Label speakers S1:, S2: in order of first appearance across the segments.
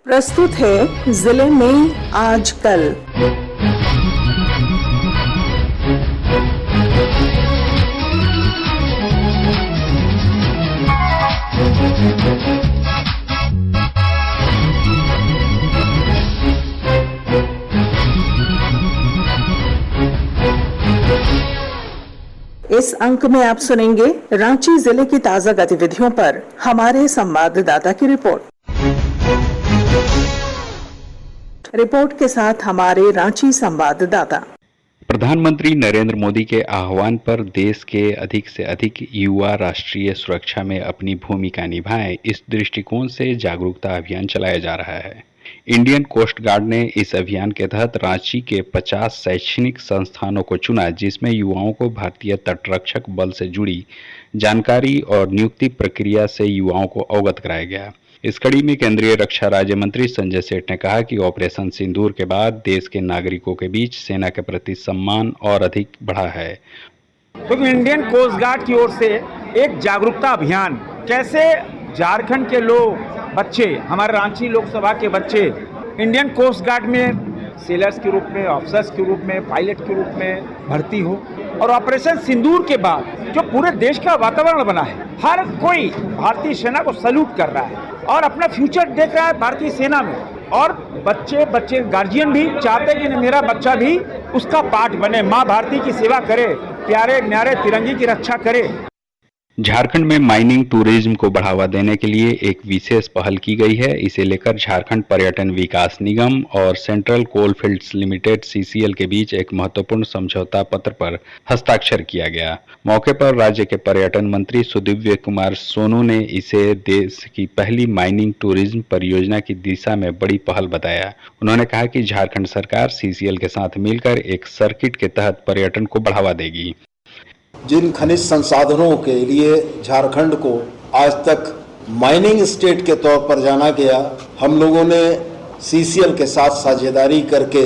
S1: प्रस्तुत है जिले में आज कल। इस अंक में आप सुनेंगे रांची जिले की ताजा गतिविधियों पर हमारे संवाददाता की रिपोर्ट के साथ हमारे रांची संवाददाता।
S2: प्रधानमंत्री नरेंद्र मोदी के आह्वान पर देश के अधिक से अधिक युवा राष्ट्रीय सुरक्षा में अपनी भूमिका निभाएं, इस दृष्टिकोण से जागरूकता अभियान चलाया जा रहा है। इंडियन कोस्ट गार्ड ने इस अभियान के तहत रांची के 50 शैक्षणिक संस्थानों को चुना, जिसमें युवाओं को भारतीय तटरक्षक बल से जुड़ी जानकारी और नियुक्ति प्रक्रिया से युवाओं को अवगत कराया गया। इस कड़ी में केंद्रीय रक्षा राज्य मंत्री संजय सेठ ने कहा कि ऑपरेशन सिंदूर के बाद देश के नागरिकों के बीच सेना के प्रति सम्मान और अधिक बढ़ा है।
S3: तो इंडियन कोस्ट गार्ड की ओर से एक जागरूकता अभियान, कैसे झारखंड के लोग बच्चे, हमारे रांची लोकसभा के बच्चे इंडियन कोस्ट गार्ड में सेलर्स के रूप में, ऑफिसर्स के रूप में, पायलट के रूप में भर्ती हो। और ऑपरेशन सिंदूर के बाद जो पूरे देश का वातावरण बना है, हर कोई भारतीय सेना को सैल्यूट कर रहा है और अपना फ्यूचर देख रहा है भारतीय सेना में। और बच्चे गार्जियन भी चाहते हैं कि मेरा बच्चा भी उसका पार्ट बने, माँ भारती की सेवा करे, प्यारे न्यारे तिरंगे की रक्षा करे।
S2: झारखंड में माइनिंग टूरिज्म को बढ़ावा देने के लिए एक विशेष पहल की गई है। इसे लेकर झारखंड पर्यटन विकास निगम और सेंट्रल कोलफील्ड्स लिमिटेड (सीसीएल) के बीच एक महत्वपूर्ण समझौता पत्र पर हस्ताक्षर किया गया। मौके पर राज्य के पर्यटन मंत्री सुदिव्य कुमार सोनू ने इसे देश की पहली माइनिंग टूरिज्म परियोजना की दिशा में बड़ी पहल बताया। उन्होंने कहा कि झारखंड सरकार सीसीएल के साथ मिलकर एक सर्किट के तहत पर्यटन को बढ़ावा देगी।
S4: जिन खनिज संसाधनों के लिए झारखंड को आज तक माइनिंग स्टेट के तौर पर जाना गया, हम लोगों ने सीसीएल के साथ साझेदारी करके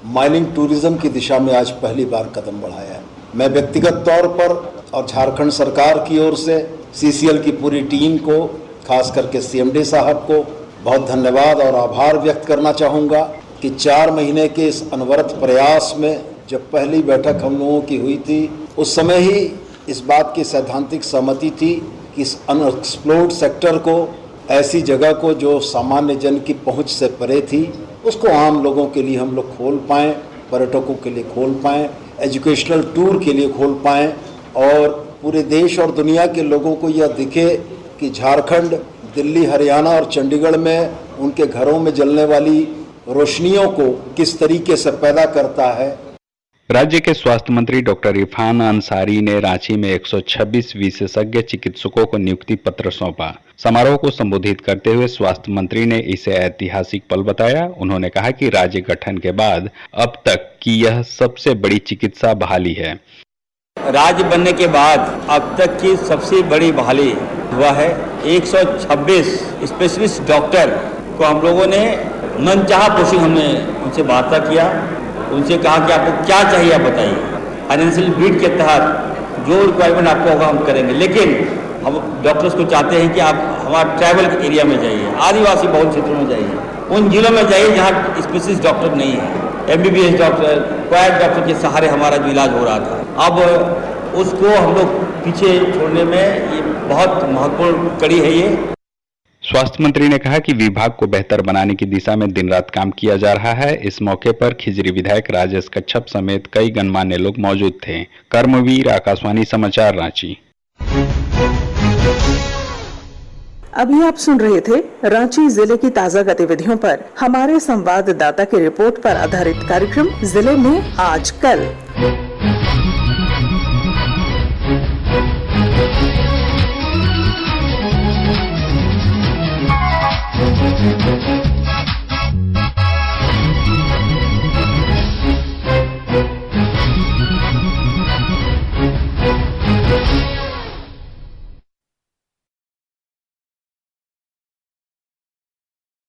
S4: माइनिंग टूरिज्म की दिशा में आज पहली बार कदम बढ़ाया है। मैं व्यक्तिगत तौर पर और झारखंड सरकार की ओर से सीसीएल की पूरी टीम को, खास करके सीएमडी साहब को बहुत धन्यवाद और आभार व्यक्त करना चाहूँगा कि 4 महीने के इस अनवरत प्रयास में जब पहली बैठक हम लोगों की हुई थी, उस समय ही इस बात की सैद्धांतिक सहमति थी कि इस अनएक्सप्लोर्ड सेक्टर को, ऐसी जगह को जो सामान्य जन की पहुंच से परे थी, उसको आम लोगों के लिए हम लोग खोल पाएँ, पर्यटकों के लिए खोल पाएँ, एजुकेशनल टूर के लिए खोल पाएँ और पूरे देश और दुनिया के लोगों को यह दिखे कि झारखंड दिल्ली, हरियाणा और चंडीगढ़ में उनके घरों में जलने वाली रोशनियों को किस तरीके से पैदा करता है।
S2: राज्य के स्वास्थ्य मंत्री डॉक्टर इरफान अंसारी ने रांची में 126 विशेषज्ञ चिकित्सकों को नियुक्ति पत्र सौंपा। समारोह को संबोधित करते हुए स्वास्थ्य मंत्री ने इसे ऐतिहासिक पल बताया। उन्होंने कहा कि राज्य गठन के बाद अब तक की यह सबसे बड़ी चिकित्सा बहाली है।
S5: राज्य बनने के बाद अब तक की सबसे बड़ी बहाली हुआ है। 126 स्पेशलिस्ट डॉक्टर को हम लोगों ने मनचाहा पोस्टिंग, हमने उनसे वार्ता किया, उनसे कहा कि आपको क्या चाहिए आप बताइए। फाइनेंशियल बीट के तहत जो रिक्वायरमेंट आपको होगा हम करेंगे, लेकिन हम डॉक्टर्स को चाहते हैं कि आप हमारे ट्राइबल एरिया में जाइए, आदिवासी बहुल क्षेत्रों में जाइए, उन जिलों में जाइए जहाँ स्पेशलिस्ट डॉक्टर नहीं है। एमबीबीएस डॉक्टर, क्वाइट डॉक्टर के सहारे हमारा जो इलाज हो रहा था, अब उसको हम लोग पीछे छोड़ने में ये बहुत महत्वपूर्ण कड़ी है। ये
S2: स्वास्थ्य मंत्री ने कहा कि विभाग को बेहतर बनाने की दिशा में दिन रात काम किया जा रहा है। इस मौके पर खिजरी विधायक राजेश कच्छप समेत कई गणमान्य लोग मौजूद थे। कर्मवीर, आकाशवाणी समाचार, रांची।
S1: अभी आप सुन रहे थे रांची जिले की ताजा गतिविधियों पर हमारे संवाददाता की रिपोर्ट पर आधारित कार्यक्रम जिले में आज कल।